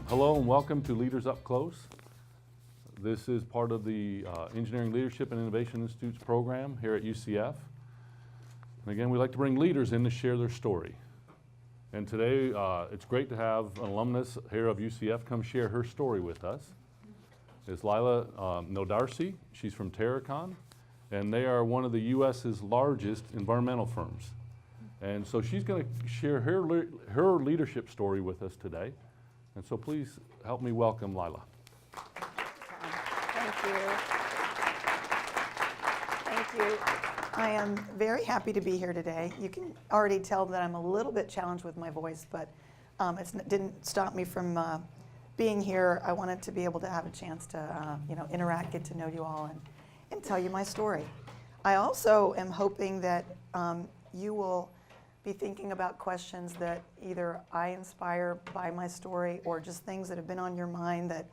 Hello and welcome to Leaders Up Close. This is part of the Engineering Leadership and Innovation Institute's program here at UCF. And again, we like to bring leaders in to share their story. And today, it's great to have an alumnus here of UCF come share her story with us. It's Leila Nodarse. She's from Terracon, and they are one of the U.S.'s largest environmental firms. And so she's going to share her leadership story with us today. And so please help me welcome Leila. Thank you. Thank you. I am very happy to be here today. You can already tell that I'm a little bit challenged with my voice, but it didn't stop me from being here. I wanted to be able to have a chance to interact, get to know you all, and tell you my story. I also am hoping that you will be thinking about questions that either I inspire by my story or just things that have been on your mind that,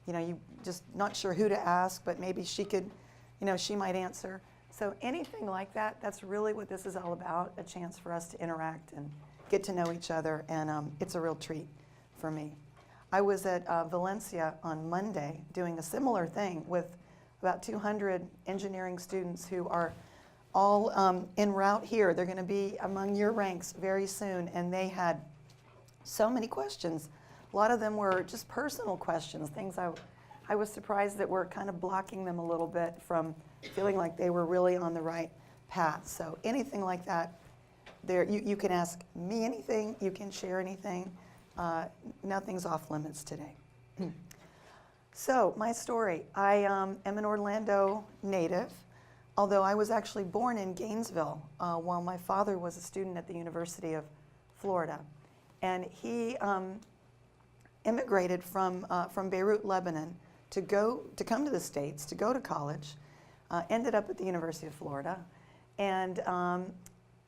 you just not sure who to ask, but maybe she could, she might answer. So anything like that, that's really what this is all about, a chance for us to interact and get to know each other, and it's a real treat for me. I was at Valencia on Monday doing a similar thing with about 200 engineering students who are all en route here. They're going to be among your ranks very soon, and they had so many questions. A lot of them were just personal questions, things I was surprised that were kind of blocking them a little bit from feeling like they were really on the right path. So anything like that, you can ask me anything, you can share anything. Nothing's off limits today. So my story, I am an Orlando native, although I was actually born in Gainesville while my father was a student at the University of Florida. And he immigrated from Beirut, Lebanon to come to the States, to go to college, ended up at the University of Florida, and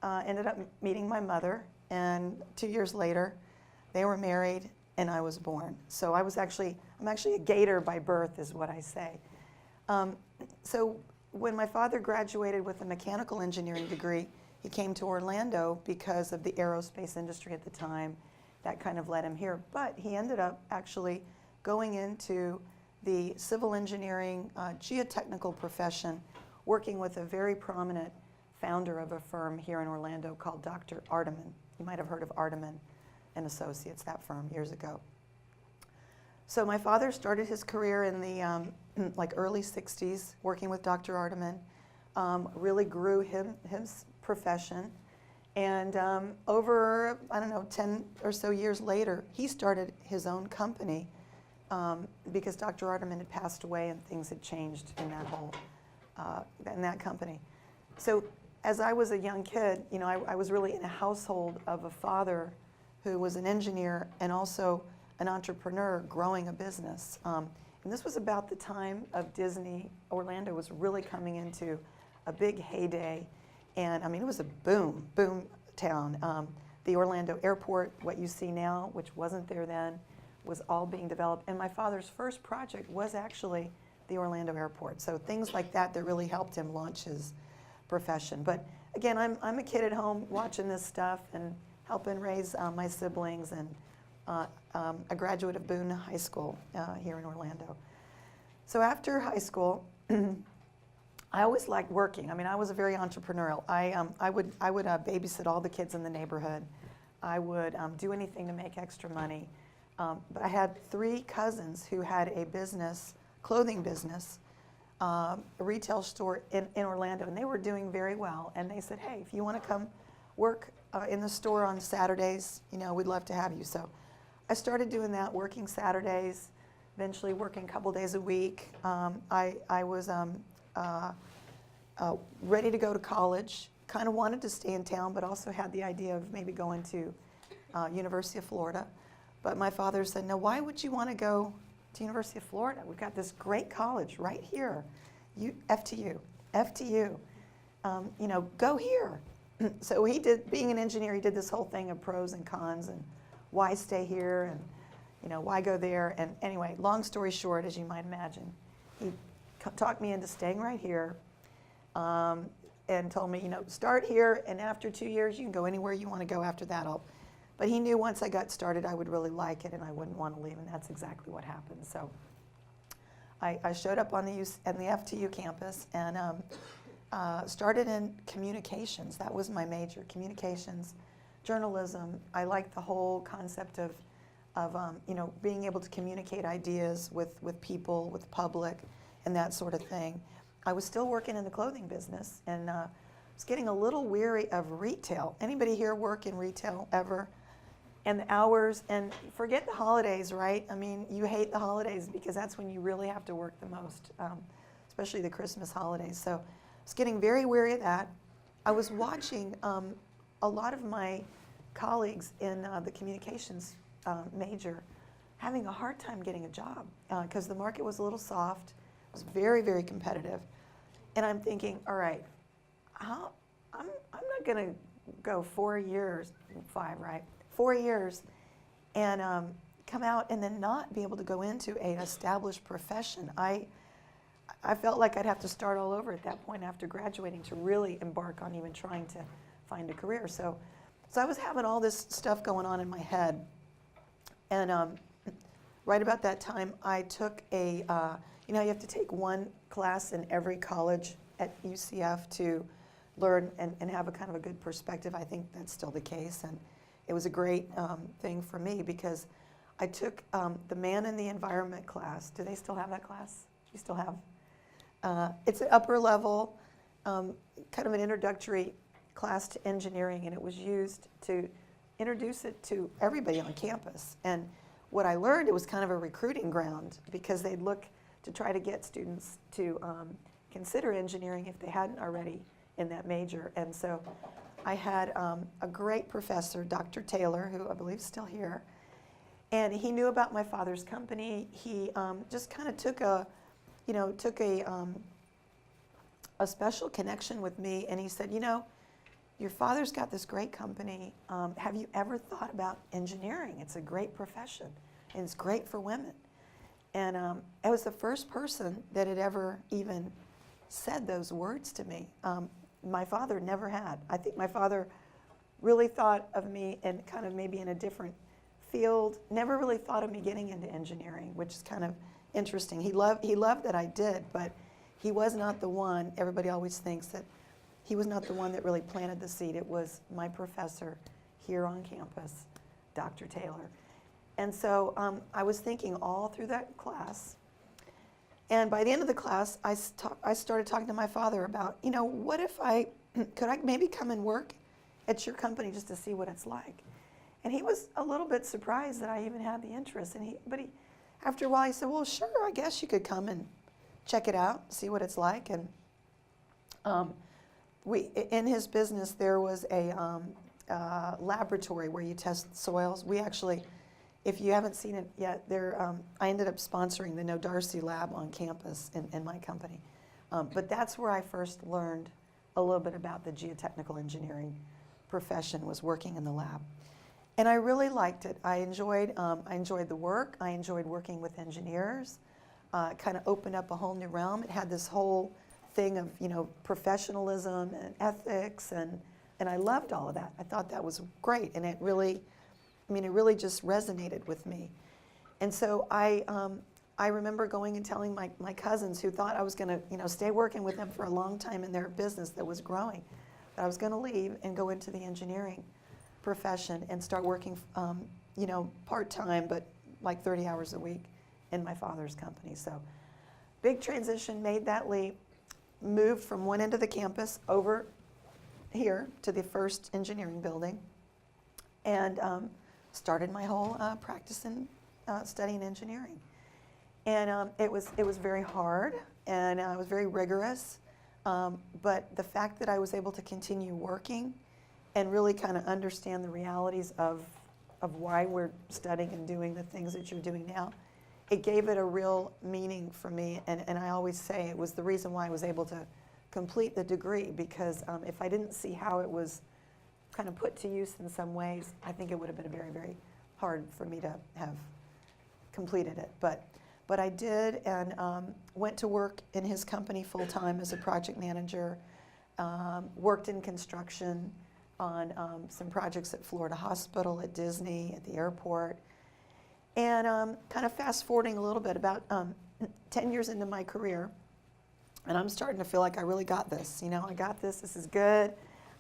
ended up meeting my mother, and 2 years later, they were married and I was born. So I'm actually a Gator by birth is what I say. So when my father graduated with a mechanical engineering degree, he came to Orlando because of the aerospace industry at the time. That kind of led him here. But he ended up actually going into the civil engineering geotechnical profession, working with a very prominent founder of a firm here in Orlando called Dr. Ardeman. You might have heard of Ardeman and Associates, that firm, years ago. So my father started his career in the early 60s, working with Dr. Ardeman, really grew his profession. And over, 10 or so years later, he started his own company because Dr. Ardeman had passed away and things had changed in that company. So as I was a young kid, I was really in a household of a father who was an engineer and also an entrepreneur growing a business. And this was about the time of Disney. Orlando was really coming into a big heyday. And it was a boom town. The Orlando airport, what you see now, which wasn't there then, was all being developed. And my father's first project was actually the Orlando airport. So things like that really helped him launch his profession. But again, I'm a kid at home watching this stuff and helping raise my siblings, and a graduate of Boone High School here in Orlando. So after high school, I always liked working. I was very entrepreneurial. I would babysit all the kids in the neighborhood. I would do anything to make extra money. But I had 3 cousins who had a business, clothing business, a retail store in Orlando, and they were doing very well. And they said, hey, if you want to come work in the store on Saturdays, we'd love to have you. So I started doing that, working Saturdays, eventually working a couple days a week. I was ready to go to college, kind of wanted to stay in town, but also had the idea of maybe going to University of Florida. But my father said, no, why would you want to go to University of Florida? We've got this great college right here, FTU. Go here. So he did, being an engineer, he did this whole thing of pros and cons and why stay here and why go there. And anyway, long story short, as you might imagine, he talked me into staying right here and told me, start here, and after 2 years, you can go anywhere you want to go after that. But he knew once I got started, I would really like it and I wouldn't want to leave, and that's exactly what happened. So I showed up on the FTU campus and started in communications. That was my major, communications, journalism. I liked the whole concept of being able to communicate ideas with people, with the public, and that sort of thing. I was still working in the clothing business and was getting a little weary of retail. Anybody here work in retail ever? And the hours, and forget the holidays, right? I mean, you hate the holidays because that's when you really have to work the most, especially the Christmas holidays. So I was getting very weary of that. I was watching a lot of my colleagues in the communications major having a hard time getting a job because the market was a little soft. It was very, very competitive. And I'm thinking, all right, I'm not going to go 4 years, 5, right? 4 years and come out and then not be able to go into an established profession. I felt like I'd have to start all over at that point after graduating to really embark on even trying to find a career. So I was having all this stuff going on in my head. And right about that time, I took you have to take one class in every college at UCF to learn and have a kind of a good perspective. I think that's still the case. And it was a great thing for me because I took the Man in the Environment class. Do they still have that class? Do you still have? It's an upper level, kind of an introductory class to engineering, and it was used to introduce it to everybody on campus. And what I learned, it was kind of a recruiting ground because they'd look to try to get students to consider engineering if they hadn't already in that major. And so I had a great professor, Dr. Taylor, who I believe is still here, and he knew about my father's company. He just kind of took a special connection with me, and he said, your father's got this great company. Have you ever thought about engineering? It's a great profession, and it's great for women. And I was the first person that had ever even said those words to me. My father never had. I think my father really thought of me and kind of maybe in a different field, never really thought of me getting into engineering, which is kind of interesting. He loved that I did, but he was not the one. Everybody always thinks that he was not the one that really planted the seed. It was my professor here on campus, Dr. Taylor. And so I was thinking all through that class. And by the end of the class, I started talking to my father about, what if could I maybe come and work at your company just to see what it's like? And he was a little bit surprised that I even had the interest. But after a while, he said, well, sure, I guess you could come and check it out, see what it's like. And in his business, there was a laboratory where you test soils. We actually, if you haven't seen it yet, I ended up sponsoring the Nodarse lab on campus in my company. But that's where I first learned a little bit about the geotechnical engineering profession, was working in the lab. And I really liked it. I enjoyed the work. I enjoyed working with engineers. It kind of opened up a whole new realm. It had this whole thing of professionalism and ethics, and I loved all of that. I thought that was great, and it really just resonated with me. And so I remember going and telling my cousins who thought I was going to stay working with them for a long time in their business that was growing, that I was going to leave and go into the engineering profession and start working part-time, but like 30 hours a week in my father's company. So big transition, made that leap, moved from one end of the campus over here to the first engineering building, and started my whole practice in studying engineering. And it was very hard, and it was very rigorous, but the fact that I was able to continue working and really kind of understand the realities of why we're studying and doing the things that you're doing now, it gave it a real meaning for me. And I always say it was the reason why I was able to complete the degree, because if I didn't see how it was kind of put to use in some ways, I think it would have been very, very hard for me to have completed it. But I did, and went to work in his company full-time as a project manager, worked in construction, on some projects at Florida Hospital, at Disney, at the airport. And kind of fast forwarding a little bit, about 10 years into my career, and I'm starting to feel like I really got this. You know, I got this. This is good.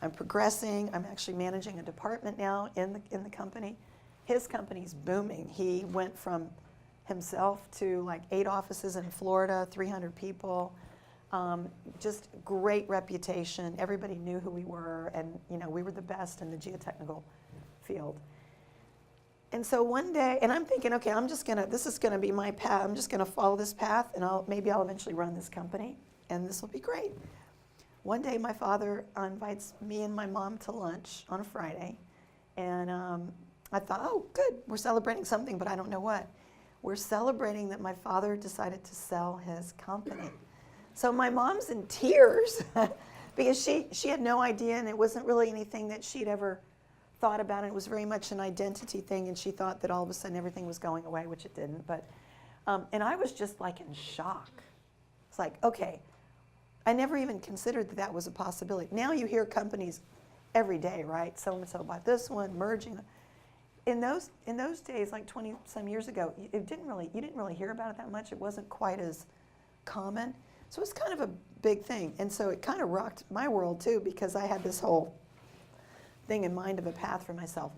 I'm progressing. I'm actually managing a department now in the company. His company's booming. He went from himself to like 8 offices in Florida, 300 people. Just great reputation. Everybody knew who we were, and you know, we were the best in the geotechnical field. And so one day, and I'm thinking, okay, this is gonna be my path. I'm just gonna follow this path, and maybe I'll eventually run this company, and this will be great. One day, my father invites me and my mom to lunch on a Friday, and I thought, oh, good, we're celebrating something, but I don't know what. We're celebrating that my father decided to sell his company. So my mom's in tears because she had no idea, and it wasn't really anything that she'd ever thought about. It was very much an identity thing, and she thought that all of a sudden everything was going away, which it didn't. But and I was just like in shock. It's like, okay, I never even considered that that was a possibility. Now you hear companies every day, right? So and so bought this one, merging. In those days, like 20 some years ago, you didn't really hear about it that much. It wasn't quite as common. So it was kind of a big thing. And so it kind of rocked my world too, because I had this whole thing in mind of a path for myself.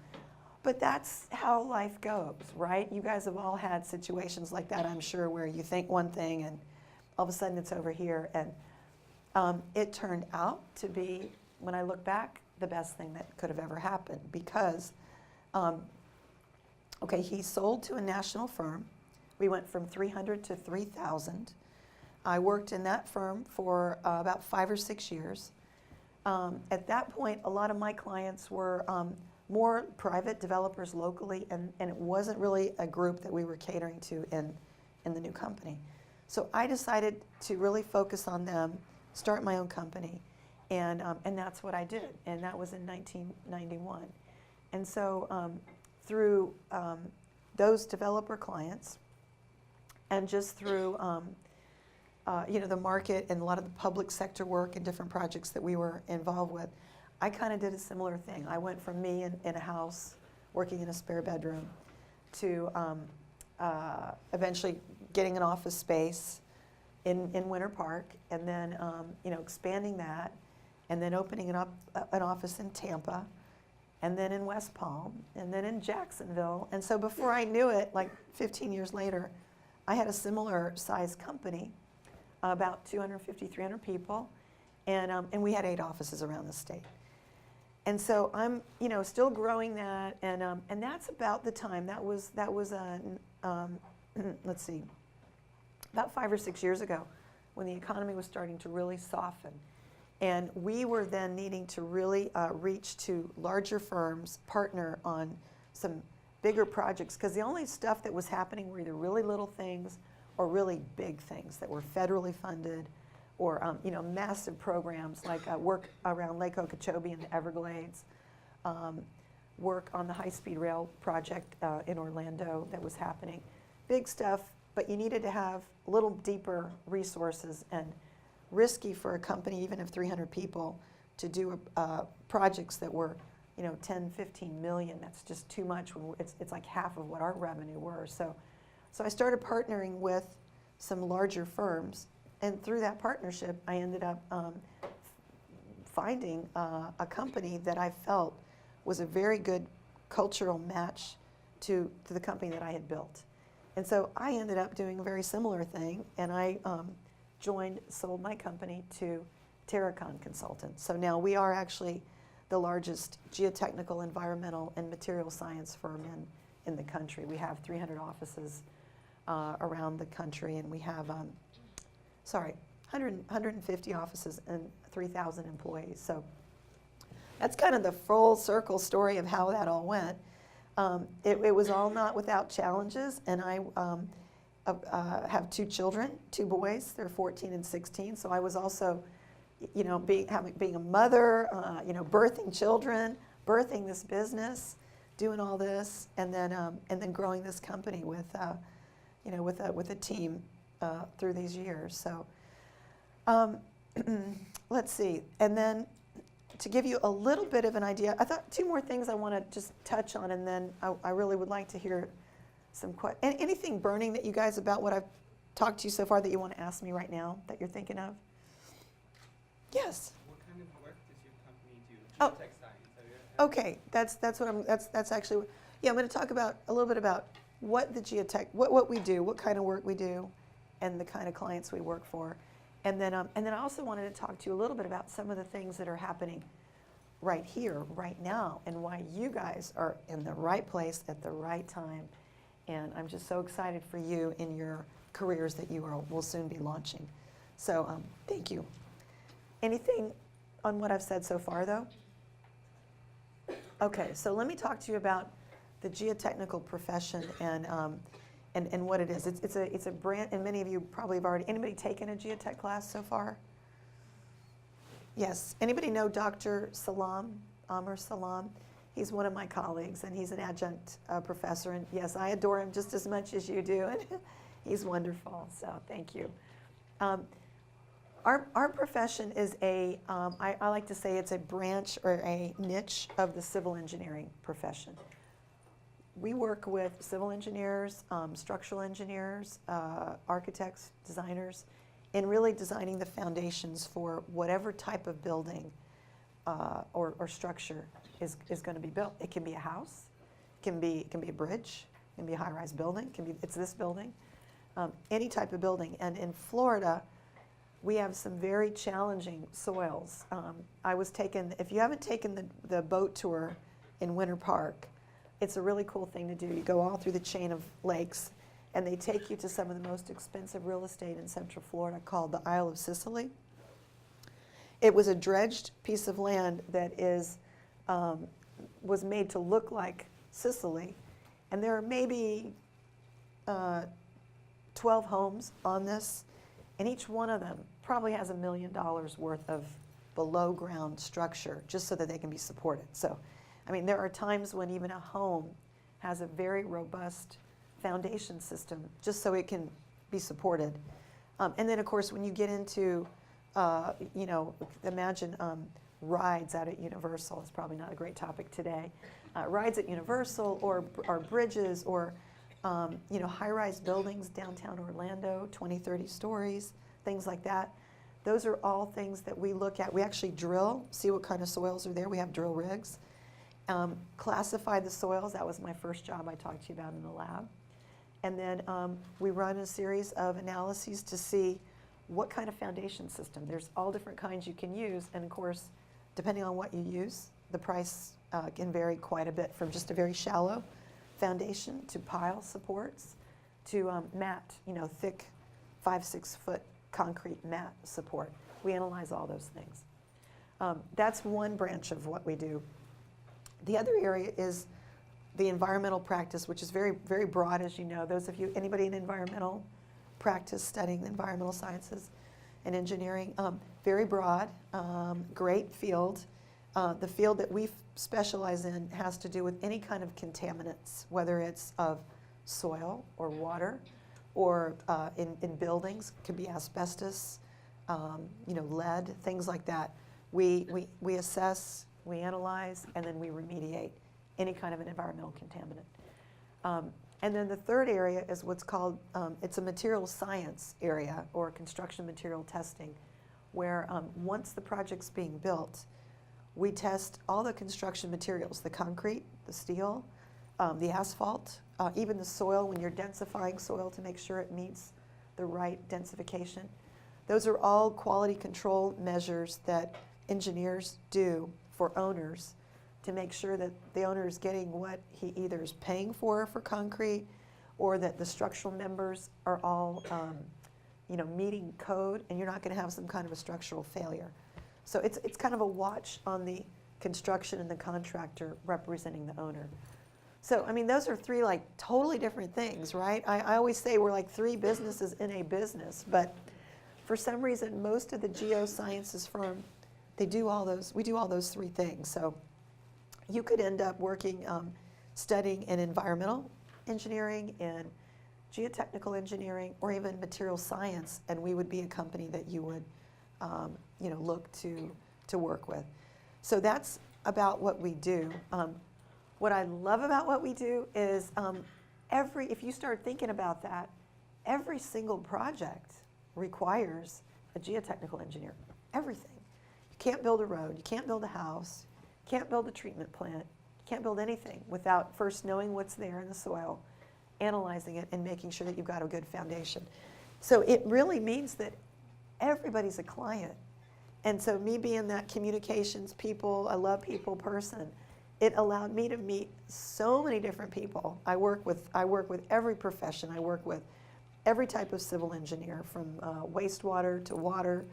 But that's how life goes, right? You guys have all had situations like that, I'm sure, where you think one thing and all of a sudden it's over here. And it turned out to be, when I look back, the best thing that could have ever happened, because okay, he sold to a national firm. We went from 300 to 3,000. I worked in that firm for about 5 or 6 years. At that point, a lot of my clients were more private developers locally, and it wasn't really a group that we were catering to in the new company. So I decided to really focus on them, start my own company, and that's what I did, and that was in 1991. And so through those developer clients, and just through you know, the market and a lot of the public sector work and different projects that we were involved with, I kind of did a similar thing. I went from me in a house working in a spare bedroom to eventually getting an office space in Winter Park, and then you know, expanding that, and then opening it up an office in Tampa, and then in West Palm, and then in Jacksonville. And so before I knew it, like 15 years later, I had a similar size company, about 250, 300 people, and we had 8 offices around the state. And so I'm, you know, still growing that, and that's about the time. That was let's see, about 5 or 6 years ago, when the economy was starting to really soften. And we were then needing to really reach to larger firms, partner on some bigger projects, because the only stuff that was happening were either really little things or really big things that were federally funded, or you know, massive programs like work around Lake Okeechobee and the Everglades, work on the high-speed rail project in Orlando that was happening. Big stuff, but you needed to have a little deeper resources, and risky for a company, even of 300 people, to do projects that were, you know, 10, 15 million. That's just too much. When it's like half of what our revenue were. So I started partnering with some larger firms, and through that partnership, I ended up finding a company that I felt was a very good cultural match to the company that I had built. And so I ended up doing a very similar thing, and I sold my company to Terracon Consultants. So now we are actually the largest geotechnical, environmental, and material science firm in the country. We have 300 offices around the country, and we have, 150 offices and 3,000 employees. So that's kind of the full circle story of how that all went. It was all not without challenges, and I have 2 children, 2 boys. They're 14 and 16. So I was also, you know, being a mother, you know, birthing children, birthing this business, doing all this, and then growing this company with, you know, with a team through these years. So let's see, and then to give you a little bit of an idea, I thought two more things I want to just touch on, and then I really would like to hear some questions. Anything burning that you guys about what I've talked to you so far that you want to ask me right now that you're thinking of? Yes. What kind of work does your company do? Oh. Geotech science. Have you Okay, that's actually, yeah, I'm going to talk about a little bit about what the geotech, what we do, what kind of work we do, and the kind of clients we work for. And then I also wanted to talk to you a little bit about some of the things that are happening right here, right now, and why you guys are in the right place at the right time. And I'm just so excited for you in your careers that you will soon be launching. So thank you. Anything on what I've said so far, though? Okay, so let me talk to you about the geotechnical profession and what it is. It's a brand, and many of you probably have already. Anybody taken a geotech class so far? Yes. Anybody know Dr. Salam, Amr Salam? He's one of my colleagues, and he's an adjunct professor. And yes, I adore him just as much as you do, and he's wonderful. So thank you. Our profession is I like to say it's a branch or a niche of the civil engineering profession. We work with civil engineers, structural engineers, architects, designers, in really designing the foundations for whatever type of building or structure is going to be built. It can be a house, it can be a bridge, it can be a high-rise building, it's this building, any type of building. And in Florida, we have some very challenging soils. If you haven't taken the boat tour in Winter Park, it's a really cool thing to do. You go all through the chain of lakes, and they take you to some of the most expensive real estate in Central Florida called the Isle of Sicily. It was a dredged piece of land that was made to look like Sicily, and there are maybe 12 homes on this, and each one of them probably has $1 million worth of below ground structure just so that they can be supported. So, I mean, there are times when even a home has a very robust foundation system just so it can be supported. And then, of course, when you get into, imagine rides out at Universal. It's probably not a great topic today. Rides at Universal or bridges or, high-rise buildings downtown Orlando, 20, 30 stories, things like that. Those are all things that we look at. We actually drill, see what kind of soils are there. We have drill rigs. Classify the soils. That was my first job I talked to you about in the lab. And then we run a series of analyses to see what kind of foundation system. There's all different kinds you can use, and of course, depending on what you use, the price can vary quite a bit, from just a very shallow foundation to pile supports to mat, thick 5-6 foot concrete mat support. We analyze all those things. That's one branch of what we do. The other area is the environmental practice, which is very, very broad, as you know. Those of you, anybody in environmental practice studying environmental sciences and engineering, very broad, great field. The field that we specialize in has to do with any kind of contaminants, whether it's of soil or water, or in buildings, it could be asbestos, lead, things like that. We assess, we analyze, and then we remediate any kind of an environmental contaminant. And then the third area is what's called, it's a material science area, or construction material testing, where once the project's being built, we test all the construction materials, the concrete, the steel, the asphalt, even the soil when you're densifying soil to make sure it meets the right densification. Those are all quality control measures that engineers do for owners to make sure that the owner is getting what he either is paying for concrete, or that the structural members are all meeting code, and you're not going to have some kind of a structural failure. So it's kind of a watch on the construction and the contractor representing the owner. So, I mean, those are three totally different things, right? I always say we're like three businesses in a business, but for some reason, most of the geosciences firm, we do all those three things. So you could end up working, studying in environmental engineering, in geotechnical engineering, or even material science, and we would be a company that you would look to work with. So that's about what we do. What I love about what we do is if you start thinking about that, every single project requires a geotechnical engineer. Everything. You can't build a road, you can't build a house, you can't build a treatment plant, you can't build anything without first knowing what's there in the soil, analyzing it, and making sure that you've got a good foundation. So it really means that everybody's a client. And so me being that communications people, I love people person, it allowed me to meet so many different people. I work with every profession. I work with every type of civil engineer, from wastewater to water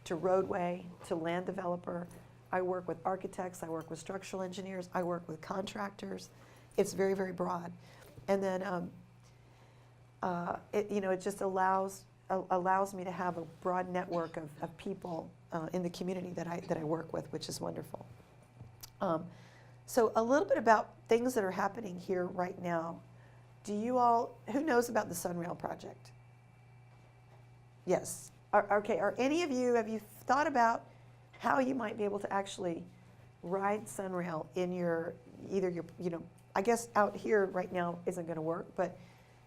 to roadway to land developer. I work with architects. I work with structural engineers. I work with contractors. It's very, very broad. And then it just allows me to have a broad network of people in the community that I work with, which is wonderful. So a little bit about things that are happening here right now. Who knows about the Sunrail project? Yes. Are any of you, have you thought about how you might be able to actually ride Sunrail in I guess out here right now isn't going to work, but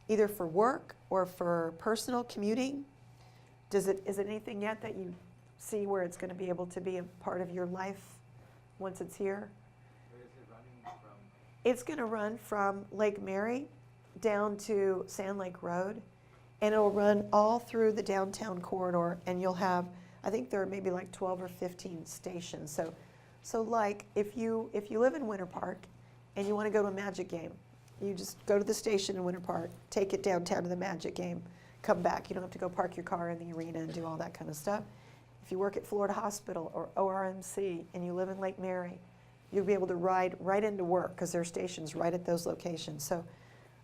either for work or for personal commuting? Is it anything yet that you see where it's going to be able to be a part of your life once it's here? Where is it running from? It's going to run from Lake Mary down to Sand Lake Road, and it'll run all through the downtown corridor, and you'll have, I think there are maybe like 12 or 15 stations. So like if you live in Winter Park and you want to go to a Magic game, you just go to the station in Winter Park, take it downtown to the Magic game, come back. You don't have to go park your car in the arena and do all that kind of stuff. If you work at Florida Hospital or ORMC and you live in Lake Mary, you'll be able to ride right into work because there are stations right at those locations. So,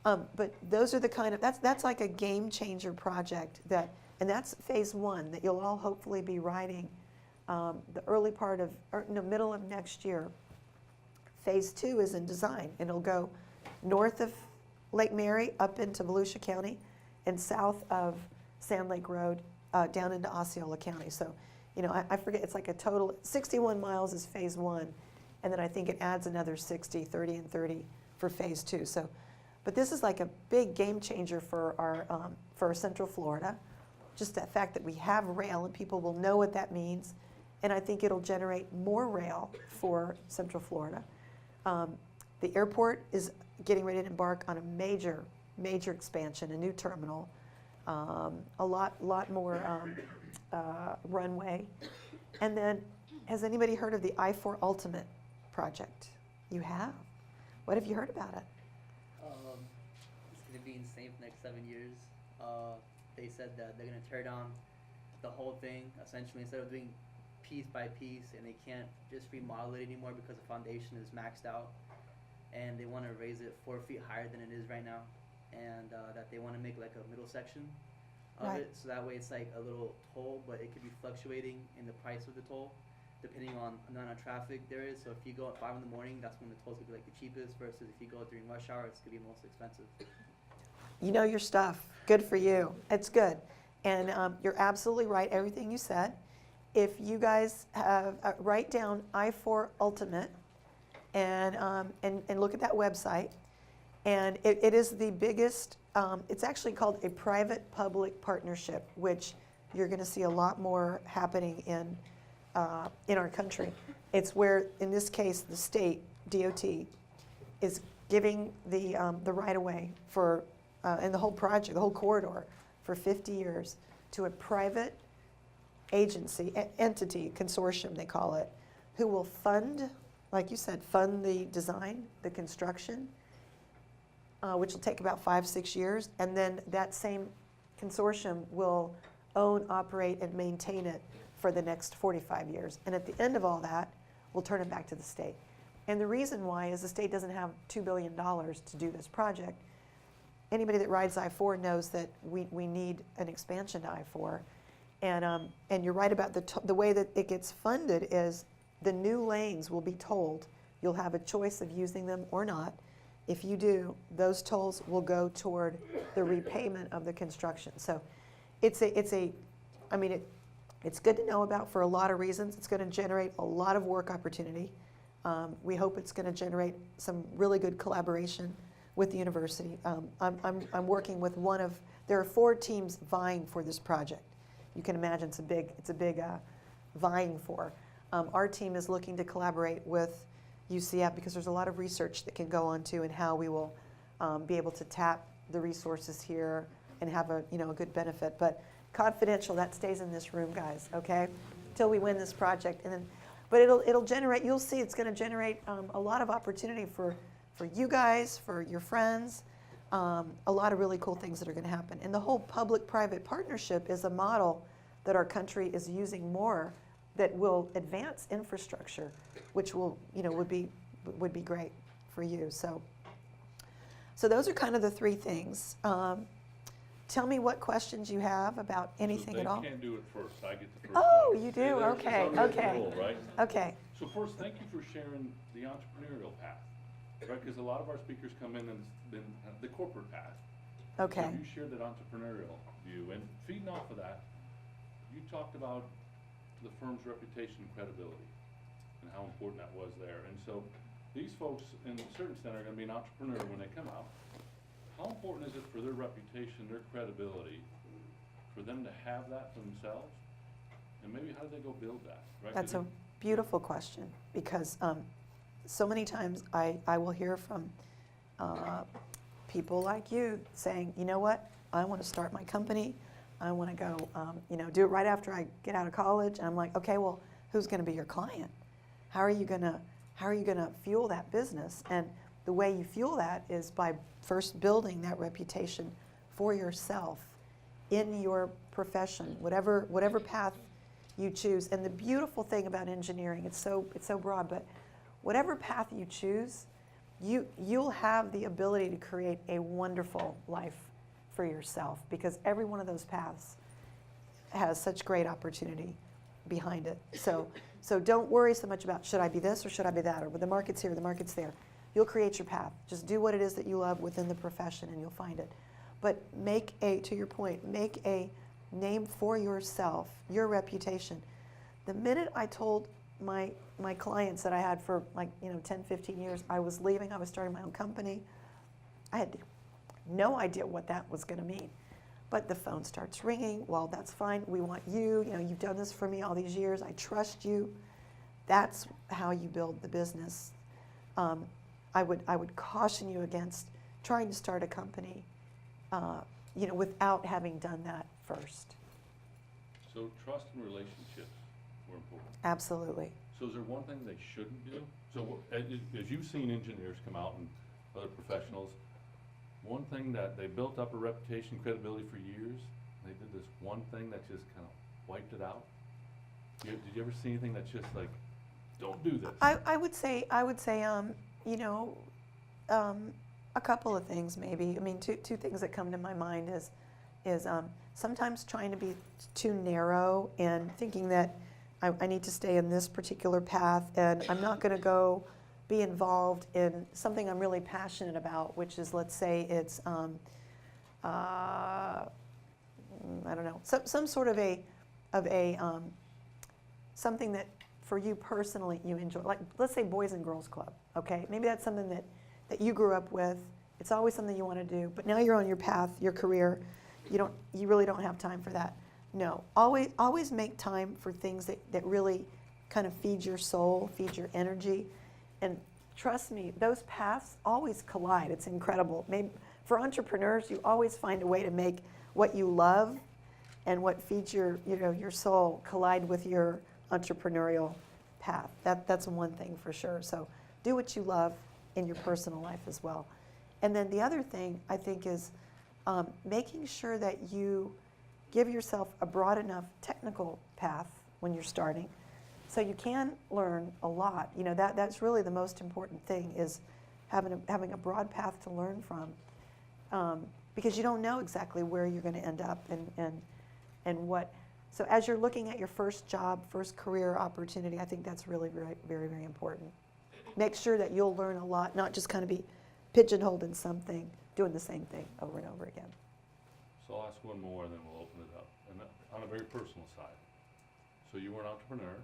but those are the kind of, that's like a game changer project and that's phase one that you'll all hopefully be riding the early part of, middle of next year. Phase two is in design, and it'll go north of Lake Mary up into Volusia County and south of Sand Lake Road down into Osceola County. So, I forget, it's like a total, 61 miles is phase one, and then I think it adds another 60, 30, and 30 for phase two. So, but this is like a big game changer for our Central Florida. Just that fact that we have rail and people will know what that means, and I think it'll generate more rail for Central Florida. The airport is getting ready to embark on a major expansion, a new terminal, a lot more runway. And then, has anybody heard of the I-4 Ultimate project? You have? What have you heard about it? It's going to be insane for the next 7 years. They said that they're going to tear down the whole thing, essentially, instead of doing piece by piece, and they can't just remodel it anymore because the foundation is maxed out. And they want to raise it 4 feet higher than it is right now, and that they want to make like a middle section of it, so that way it's like a little toll, but it could be fluctuating in the price of the toll depending on the amount of traffic there is. So if you go at 5 in the morning, that's when the tolls could be like the cheapest, versus if you go during rush hour, it's going to be most expensive. You know your stuff. Good for you. It's good. And you're absolutely right, everything you said. If you guys have, write down I-4 Ultimate and look at that website. And it is the biggest, it's actually called a private-public partnership, which you're going to see a lot more happening in our country. It's where, in this case, the state, DOT, is giving the right-of-way for, and the whole project, the whole corridor, for 50 years to a private agency, entity, consortium they call it, who will fund, like you said, fund the design, the construction, which will take about 5-6 years, and then that same consortium will own, operate, and maintain it for the next 45 years. And at the end of all that, we'll turn it back to the state. And the reason why is the state doesn't have $2 billion to do this project. Anybody that rides I-4 knows that we need an expansion to I-4. And you're right about the way that it gets funded is the new lanes will be tolled. You'll have a choice of using them or not. If you do, those tolls will go toward the repayment of the construction. So it's It's good to know about for a lot of reasons. It's going to generate a lot of work opportunity. We hope it's going to generate some really good collaboration with the university. I'm working with there are 4 teams vying for this project. You can imagine it's a big vying for. Our team is looking to collaborate with UCF because there's a lot of research that can go on to and how we will be able to tap the resources here and have a good benefit. But confidential, that stays in this room, guys, okay? Till we win this project. But it'll generate, you'll see it's going to generate a lot of opportunity for you guys, for your friends, a lot of really cool things that are going to happen. And the whole public-private partnership is a model that our country is using more that will advance infrastructure, which would be great for you. So those are kind of the 3 things. Tell me what questions you have about anything at all. They can't do it first. I get the first Oh, one. you See, do? there's Okay, this unwritten okay. rule, right? Okay. So first, thank you for sharing the entrepreneurial path, right? Because a lot of our speakers come in and it's been the corporate path. Okay. So you shared that entrepreneurial view, and feeding off of that, you talked about the firm's reputation and credibility and how important that was there. And so these folks in a certain extent are going to be an entrepreneur when they come out. How important is it for their reputation, their credibility, for them to have that for themselves? And maybe how do they go build that? Right? That's 'Cause a beautiful question because so many times I will hear from people like you saying, you know what, I want to start my company. I want to go, do it right after I get out of college. And I'm like, okay, well, who's going to be your client? How are you going to fuel that business? And the way you fuel that is by first building that reputation for yourself in your profession, whatever path you choose. And the beautiful thing about engineering, it's so broad, but whatever path you choose, you'll have the ability to create a wonderful life for yourself because every one of those paths has such great opportunity behind it. So don't worry so much about should I be this or should I be that, or the market's here, the market's there. You'll create your path. Just do what it is that you love within the profession and you'll find it. But to your point, make a name for yourself, your reputation. The minute I told my clients that I had for 10, 15 years, I was leaving, I was starting my own company, I had no idea what that was going to mean. But the phone starts ringing. Well, that's fine. We want you. You've done this for me all these years. I trust you. That's how you build the business. I would caution you against trying to start a company, without having done that first. So trust and relationships were important. Absolutely. So is there one thing they shouldn't do? So as you've seen engineers come out and other professionals, one thing that they built up a reputation, credibility for years, they did this one thing that just kind of wiped it out. Did you ever see anything that's just like, don't do this? I would say, a couple of things maybe. I mean, two things that come to my mind is sometimes trying to be too narrow and thinking that I need to stay in this particular path and I'm not going to go be involved in something I'm really passionate about, which is, let's say it's, I don't know, some sort of something that for you personally you enjoy. Like, let's say Boys and Girls Club, okay? Maybe that's something that you grew up with. It's always something you want to do, but now you're on your path, your career. You really don't have time for that. No, always make time for things that really kind of feed your soul, feed your energy. And trust me, those paths always collide. It's incredible. Maybe for entrepreneurs, you always find a way to make what you love and what feeds your soul collide with your entrepreneurial path. That's one thing for sure. So do what you love in your personal life as well. And then the other thing I think is making sure that you give yourself a broad enough technical path when you're starting, so you can learn a lot. That's really the most important thing, is having a broad path to learn from, because you don't know exactly where you're going to end up and what. So as you're looking at your first job, first career opportunity, I think that's really very, very, very important. Make sure that you'll learn a lot, not just kind of be pigeonholed in something, doing the same thing over and over again. So I'll ask one more and then we'll open it up. And on a very personal side, So you were an entrepreneur,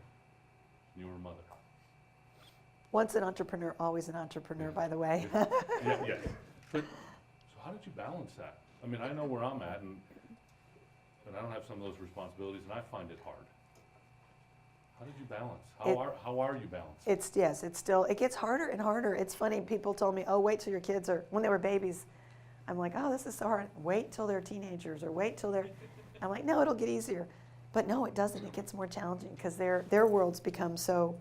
and you were a mother. Once an entrepreneur, always an entrepreneur, Yeah. by the way. Yes. But, so how did you balance that? I mean, I know where I'm at, and I don't have some of those responsibilities, and I find it hard. How did you balance? How are you balanced? It gets harder and harder. It's funny, people told me, oh, wait till your kids are, when they were babies, I'm like, oh, this is so hard. Wait till they're teenagers, or wait till they're, I'm like, no, it'll get easier. But no, it doesn't. It gets more challenging because their worlds become so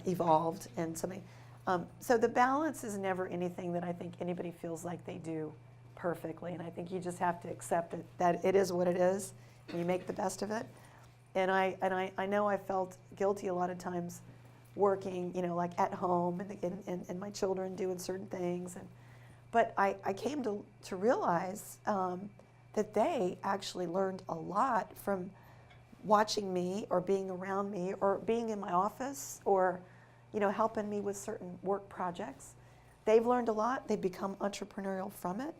evolved and so many. So the balance is never anything that I think anybody feels like they do perfectly. And I think you just have to accept it, that it is what it is, and you make the best of it. And I know I felt guilty a lot of times working, like at home and my children doing certain things. But I came to realize that they actually learned a lot from watching me or being around me or being in my office or, helping me with certain work projects. They've learned a lot. They've become entrepreneurial from it.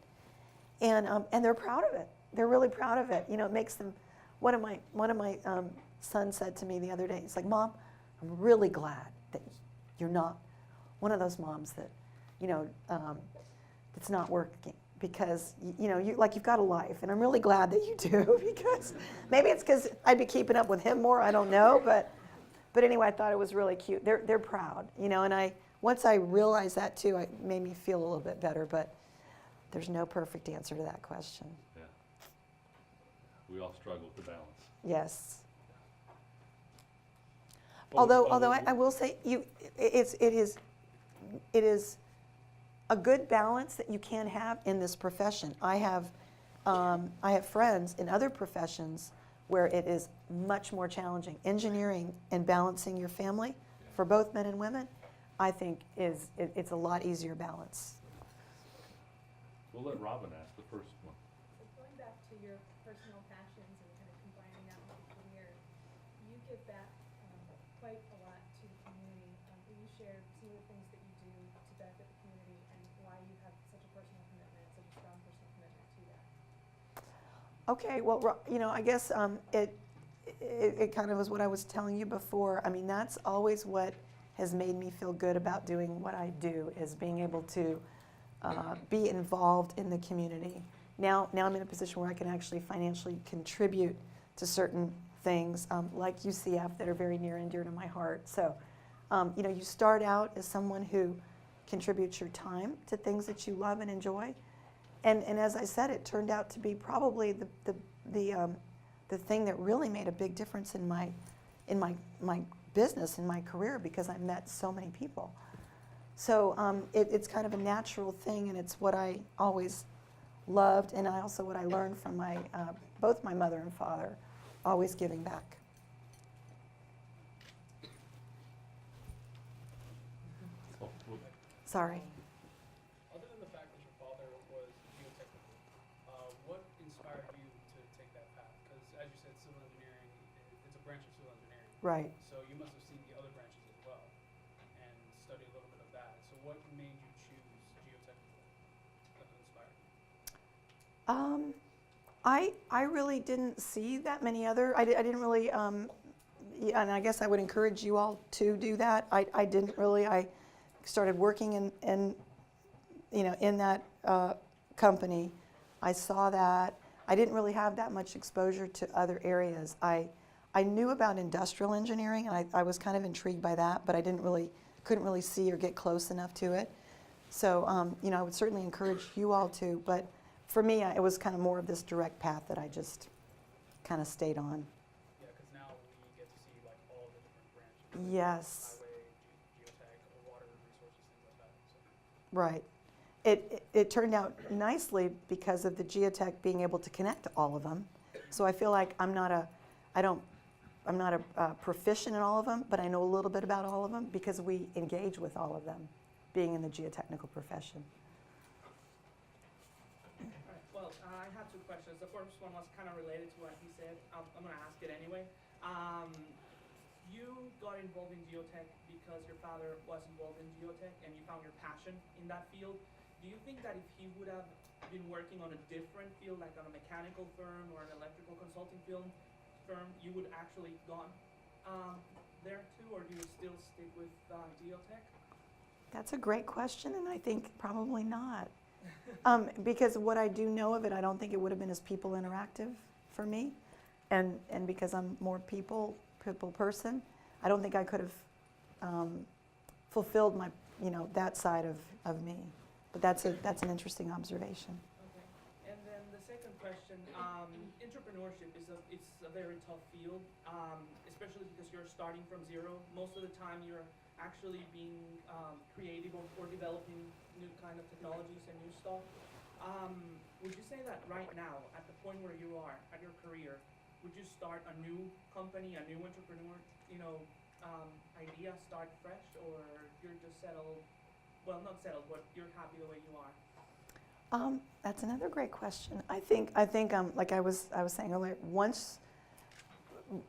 And they're proud of it. They're really proud of it. It makes them, one of my sons said to me the other day, he's like, Mom, I'm really glad that you're not one of those moms that, that's not working because, you've got a life. And I'm really glad that you do because maybe it's because I'd be keeping up with him more. I don't know. But anyway, I thought it was really cute. They're proud, and once I realized that too, it made me feel a little bit better. But there's no perfect answer to that question. Yeah. We all struggle with the balance. Yes. Oh, Although I will say it is a good balance that you can have in this profession. I have friends in other professions where it is much more challenging. Engineering and balancing your family for both men and women, I think it's a lot easier balance. We'll let Robin ask the first one. So going back to your personal passions and kind of combining that with your career, you give back quite a lot to the community. Will you share some of the things that you do to benefit the community and why you have such a personal commitment, such a strong personal commitment to that? Okay, well, I guess it kind of was what I was telling you before. I mean, that's always what has made me feel good about doing what I do, is being able to be involved in the community. Now I'm in a position where I can actually financially contribute to certain things like UCF that are very near and dear to my heart. So, you start out as someone who contributes your time to things that you love and enjoy. And as I said, it turned out to be probably the thing that really made a big difference in my business, in my career, because I met so many people. So it's kind of a natural thing, and it's what I always loved, and what I learned from both my mother and father, always giving back. Oh, well, Sorry. Other than the fact that your father was geotechnical, what inspired you to take that path? Because as you said, civil engineering, it's a branch of civil engineering. Right. So you must have seen the other branches as well and studied a little bit of that. So what made you choose geotechnical? That inspired you? I really didn't see that many other. I didn't really, and I guess I would encourage you all to do that. I didn't really. I started working in that company. I saw that. I didn't really have that much exposure to other areas. I knew about industrial engineering, and I was kind of intrigued by that, but I couldn't really see or get close enough to it. So, I would certainly encourage you all to, but for me, it was kind of more of this direct path that I just kind of stayed on. Yeah, because now we get to see like all the different branches. Yes. Highway, geotech, water resources, things like that. So. Right. It turned out nicely because of the geotech being able to connect to all of them. So I feel like I'm not a proficient in all of them, but I know a little bit about all of them because we engage with all of them, being in the geotechnical profession. All right. Well, I have two questions. The first one was kind of related to what he said. I'm going to ask it anyway. You got involved in geotech because your father was involved in geotech and you found your passion in that field. Do you think that if he would have been working on a different field, like on a mechanical firm or an electrical consulting firm, you would actually gone there too, or do you still stick with geotech? That's a great question, and I think probably not. Because what I do know of it, I don't think it would have been as people interactive for me. And because I'm more people person, I don't think I could have fulfilled my, that side of me. But that's an interesting observation. Okay. And then the second question, entrepreneurship it's a very tough field, especially because you're starting from zero. Most of the time you're actually being creative or developing new kind of technologies and new stuff. Would you say that right now, at the point where you are at your career, would you start a new company, a new entrepreneur, idea, start fresh, or you're just settled? Well, not settled, but you're happy the way you are. That's another great question. I think like I was saying earlier,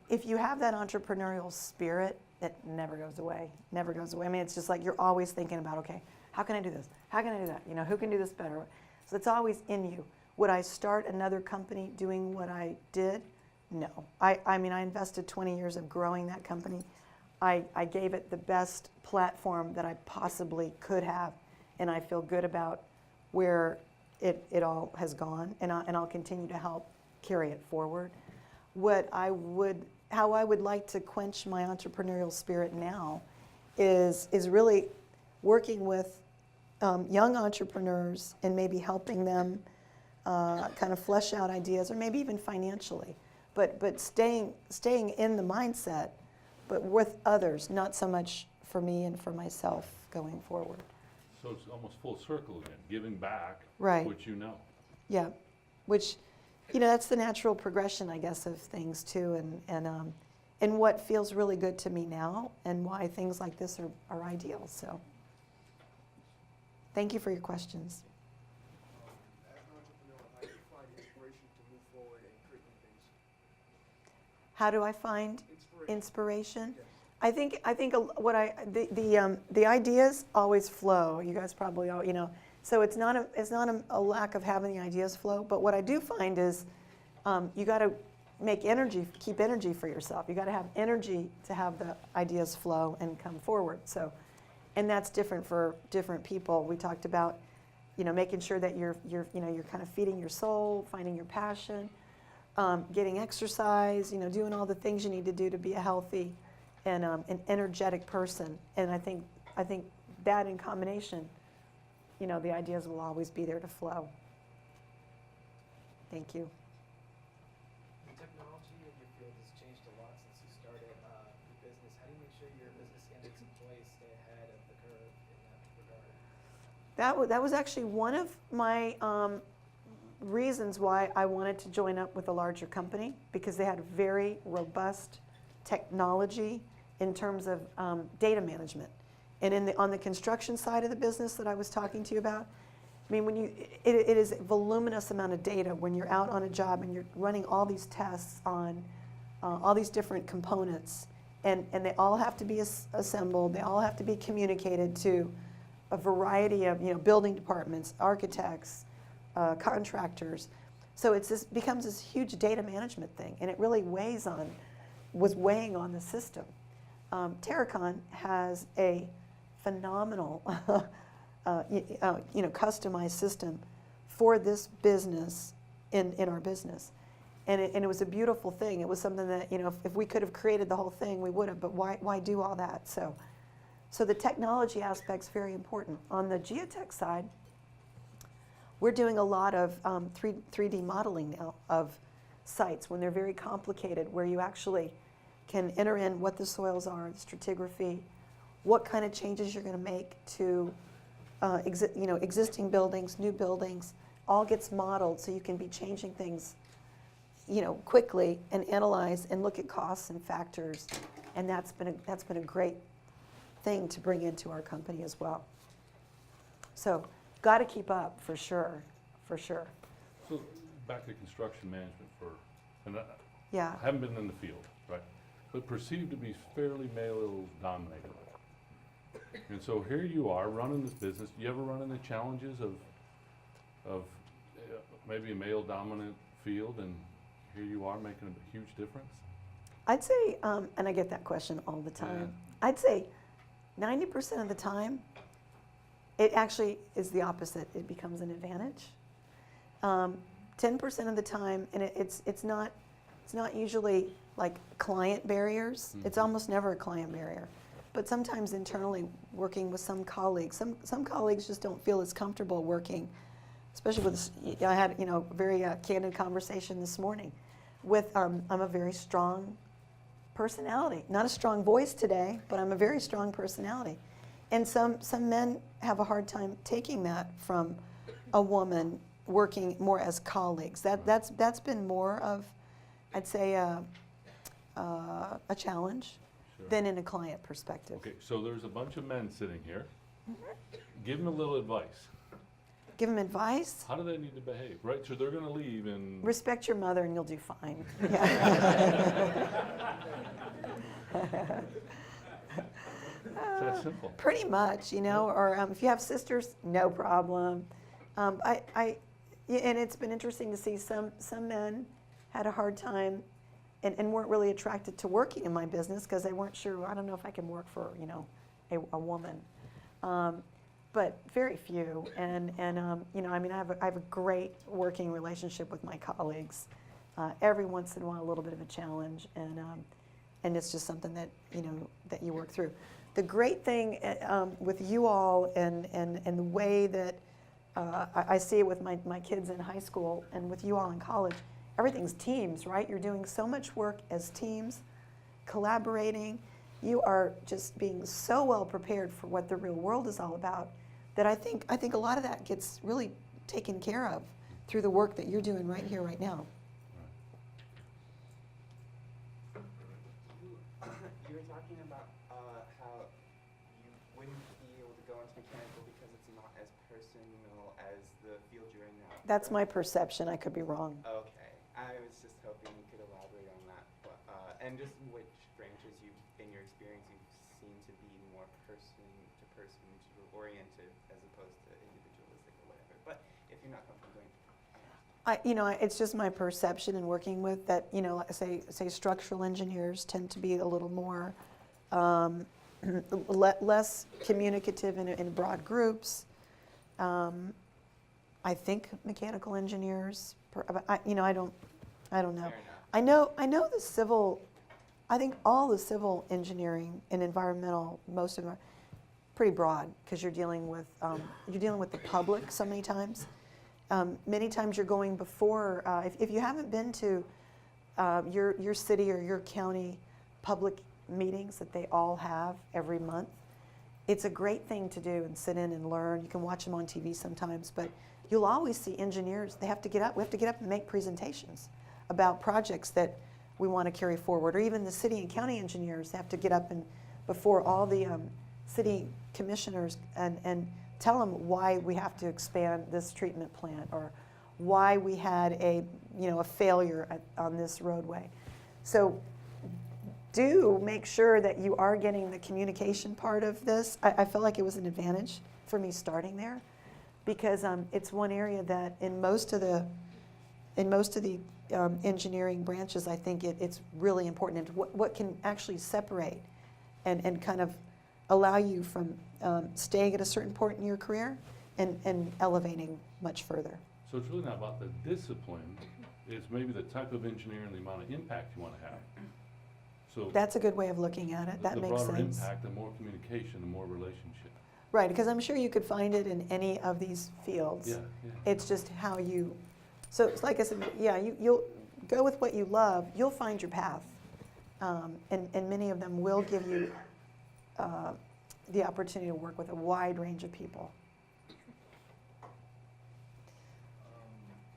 if you have that entrepreneurial spirit, it never goes away. Never goes away. I mean, it's just like you're always thinking about, okay, how can I do this? How can I do that? Who can do this better? So it's always in you. Would I start another company doing what I did? No. I mean, I invested 20 years of growing that company. I gave it the best platform that I possibly could have, and I feel good about where it all has gone, and I'll continue to help carry it forward. How I would like to quench my entrepreneurial spirit now is really working with young entrepreneurs and maybe helping them kind of flesh out ideas, or maybe even financially, but staying in the mindset, but with others, not so much for me and for myself going forward. So it's almost full circle again, giving back Right. what you know. Yeah, which, that's the natural progression, I guess, of things too, and what feels really good to me now, and why things like this are ideal. So, thank you for your questions. As an entrepreneur, how do you find inspiration to move forward and create new things? How do I find Inspiration. inspiration? Yes. I think the ideas always flow. You guys probably all, so it's not a lack of having the ideas flow. But what I do find is you got to keep energy for yourself. You got to have energy to have the ideas flow and come forward. So, and that's different for different people. We talked about, making sure that you're kind of feeding your soul, finding your passion, getting exercise, doing all the things you need to do to be a healthy and an energetic person. And I think that in combination, the ideas will always be there to flow. Thank you. The technology in your field has changed a lot since you started your business. How do you make sure your business candidates employees stay ahead of the curve in that regard? That was actually one of my reasons why I wanted to join up with a larger company, because they had very robust technology in terms of data management. And on the construction side of the business that I was talking to you about, I mean, it is a voluminous amount of data when you're out on a job and you're running all these tests on all these different components, and they all have to be assembled, they all have to be communicated to a variety of building departments, architects, contractors. So becomes this huge data management thing, and it really was weighing on the system. Terracon has a phenomenal, customized system for this business in our business, and it was a beautiful thing. It was something that if we could have created the whole thing, we would have. But why do all that? So the technology aspect's very important. On the geotech side, we're doing a lot of 3D modeling now of sites when they're very complicated, where you actually can enter in what the soils are, the stratigraphy, what kind of changes you're going to make to existing buildings, new buildings, all gets modeled, so you can be changing things quickly and analyze and look at costs and factors, and that's been a great thing to bring into our company as well. So, got to keep up for sure. So back to construction management and Yeah. I haven't been in the field, right? But perceived to be fairly male dominated. And so here you are running this business. Do you ever run into challenges of maybe a male dominant field, and here you are making a huge difference? I'd say, and I get that question all the time, I'd say 90% of the time, it actually is the opposite. It becomes an advantage. 10% of the time, and it's not usually like client barriers. It's almost never a client barrier. But sometimes internally, working with some colleagues, some colleagues just don't feel as comfortable working, especially with, I had, a very candid conversation this morning with, I'm a very strong personality. Not a strong voice today, but I'm a very strong personality. And some men have a hard time taking that from a woman working more as colleagues. That's been more of, I'd say, a challenge than in a client perspective. Okay, so there's a bunch of men sitting here. Give them a little advice. Give them advice. How do they need to behave, right? So they're going to leave and... Respect your mother and you'll do fine. Yeah. It's that simple. Pretty much, or if you have sisters, no problem. And it's been interesting to see some men had a hard time and weren't really attracted to working in my business because they weren't sure, I don't know if I can work for, a woman. But very few. And I have a great working relationship with my colleagues. Every once in a while, a little bit of a challenge, and it's just something that, that you work through. The great thing with you all and the way that I see it with my kids in high school and with you all in college, everything's teams, right? You're doing so much work as teams, collaborating. You are just being so well prepared for what the real world is all about that I think a lot of that gets really taken care of through the work that you're doing right here, right now. You were talking about how you wouldn't be able to go into mechanical because it's not as personal as the field you're in now. That's my perception. I could be wrong. Okay. I was just hoping you could elaborate on that. But, and just which branches in your experience, you've seen to be more person-to-person oriented as opposed to individualistic or whatever. But if you're not comfortable going, It's just my perception in working with that, say structural engineers tend to be a little more less communicative in broad groups. I think mechanical engineers, I don't know. fair enough. I know the civil, I think all the civil engineering and environmental, most of them are pretty broad because you're dealing with the public so many times. Many times you're going before, if you haven't been to your city or your county public meetings that they all have every month, it's a great thing to do and sit in and learn. You can watch them on TV sometimes, but you'll always see engineers, we have to get up and make presentations about projects that we want to carry forward, or even the city and county engineers have to get up and before all the city commissioners and tell them why we have to expand this treatment plant or why we had a failure on this roadway. So do make sure that you are getting the communication part of this. I felt like it was an advantage for me starting there because it's one area that in most of the engineering branches, I think it's really important. And what can actually separate and kind of allow you from staying at a certain point in your career and elevating much further. So it's really not about the discipline, it's maybe the type of engineer and the amount of impact you want to have. So That's a good way of looking at it. That makes the broader sense. impact, the more communication, the more relationship. Right, because I'm sure you could find it in any of these fields. Yeah. It's just how you, so it's like I said, yeah, you'll go with what you love, you'll find your path. And many of them will give you the opportunity to work with a wide range of people. Could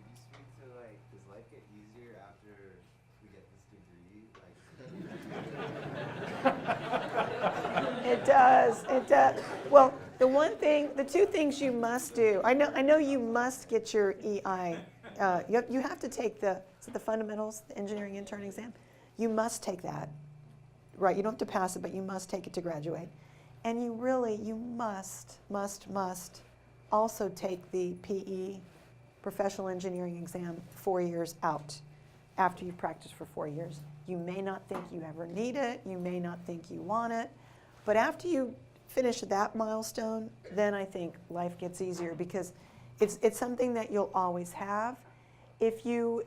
you speak to does life get easier after we get this degree? It does. Well, the two things you must do. I know you must get your EI. You have to take the fundamentals, the engineering intern exam. You must take that. Right, you don't have to pass it, but you must take it to graduate. And you must also take the PE, professional engineering exam 4 years out, after you've practiced for 4 years. You may not think you ever need it. You may not think you want it. But after you finish that milestone, then I think life gets easier because it's something that you'll always have. If you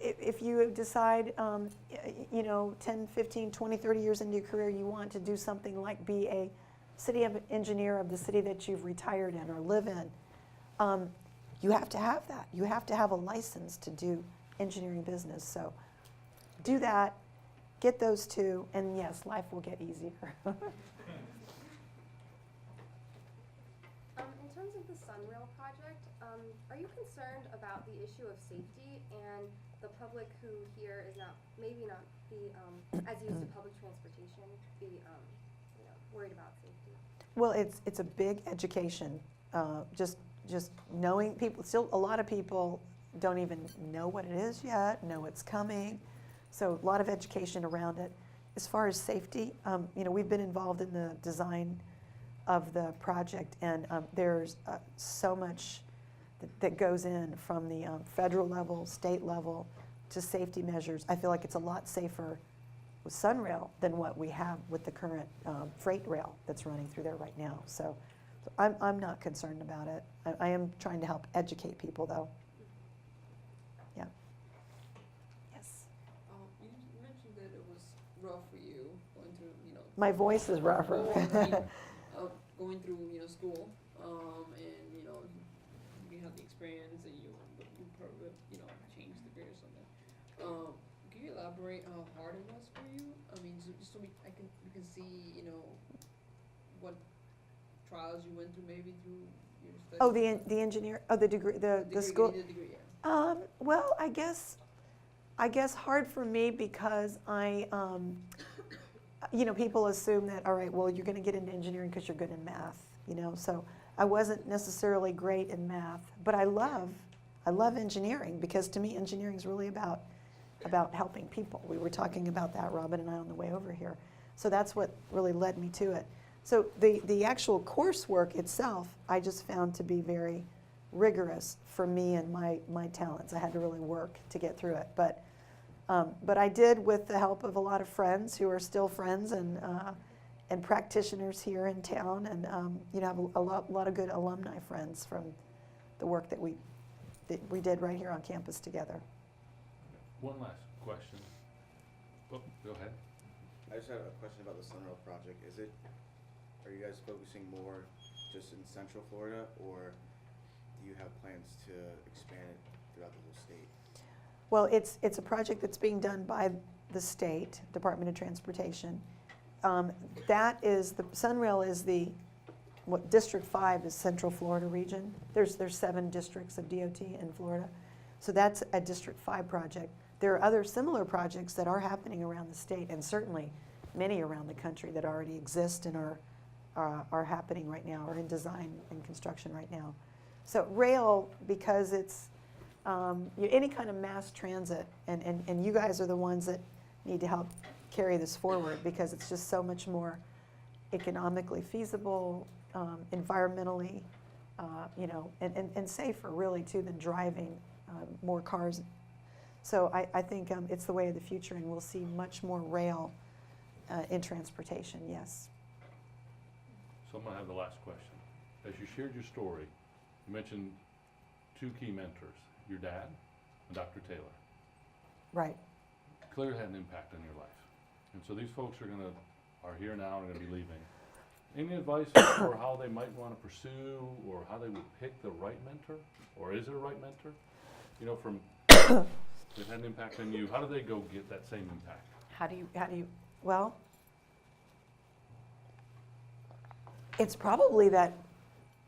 decide, 10, 15, 20, 30 years into your career, you want to do something like be a city engineer of the city that you've retired in or live in, you have to have that. You have to have a license to do engineering business. So do that, get those two, and yes, life will get easier. In terms of the Sunrail project, are you concerned about the issue of safety and the public who here is maybe not be as used to public transportation, be worried about safety? Well, it's a big education. Just knowing people. Still, a lot of people don't even know what it is yet. Know it's coming. So a lot of education around it. As far as safety, we've been involved in the design of the project, and there's so much that goes in from the federal level, state level, to safety measures. I feel like it's a lot safer with Sunrail than what we have with the current freight rail that's running through there right now. So I'm not concerned about it. I am trying to help educate people, though. Yeah. Yes. You mentioned that it was rough for you going through, My voice is rougher. going through, school, and you have the experience and you probably, changed the grade or something. Can you elaborate how hard it was for you? I mean, just so we can see, what trials you went through, maybe through your studies. Oh, the engineer. Oh, the degree. The school. The degree, yeah. Well, I guess hard for me because people assume that, all right, well, you're going to get into engineering because you're good in math, So I wasn't necessarily great in math, but I love engineering because to me, engineering is really about helping people. We were talking about that, Robin and I, on the way over here. So that's what really led me to it. So the actual coursework itself, I just found to be very rigorous for me and my talents. I had to really work to get through it. But I did, with the help of a lot of friends who are still friends and practitioners here in town, and have a lot of good alumni friends from the work that we did right here on campus together. One last question. Oh, go ahead. I just had a question about the Sunrail project. Are you guys focusing more just in Central Florida, or do you have plans to expand it throughout the whole state? Well, it's a project that's being done by the state Department of Transportation. Sunrail is District 5 is Central Florida region. There's 7 districts of DOT in Florida, so that's a District 5 project. There are other similar projects that are happening around the state, and certainly many around the country that already exist and are happening right now, or in design and construction right now. So rail, because it's any kind of mass transit, and you guys are the ones that need to help carry this forward, because it's just so much more economically feasible, environmentally, and safer really too than driving more cars. So I think it's the way of the future, and we'll see much more rail in transportation, yes. So I'm going to have the last question. As you shared your story, you mentioned 2 key mentors, your dad and Dr. Taylor. Right. Clearly had an impact on your life. And so these folks are here now and are going to be leaving. Any advice for how they might want to pursue, or how they would pick the right mentor? Or is it a right mentor? From that had an impact on you, how do they go get that same impact? How do you, well, it's probably that,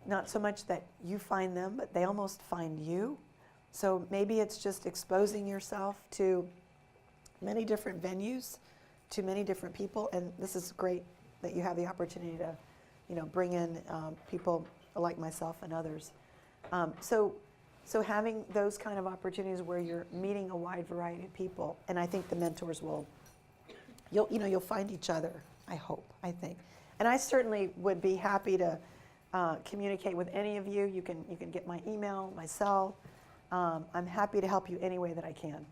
not so much that you find them, but they almost find you. So maybe it's just exposing yourself to many different venues, to many different people, and this is great that you have the opportunity to, bring in people like myself and others. So having those kind of opportunities where you're meeting a wide variety of people, and I think the mentors you'll find each other, I think. And I certainly would be happy to communicate with any of you. You can get my email, my cell. I'm happy to help you any way that I can.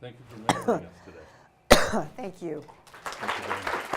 Thank you for mentoring us today. Thank you. Thank you very much.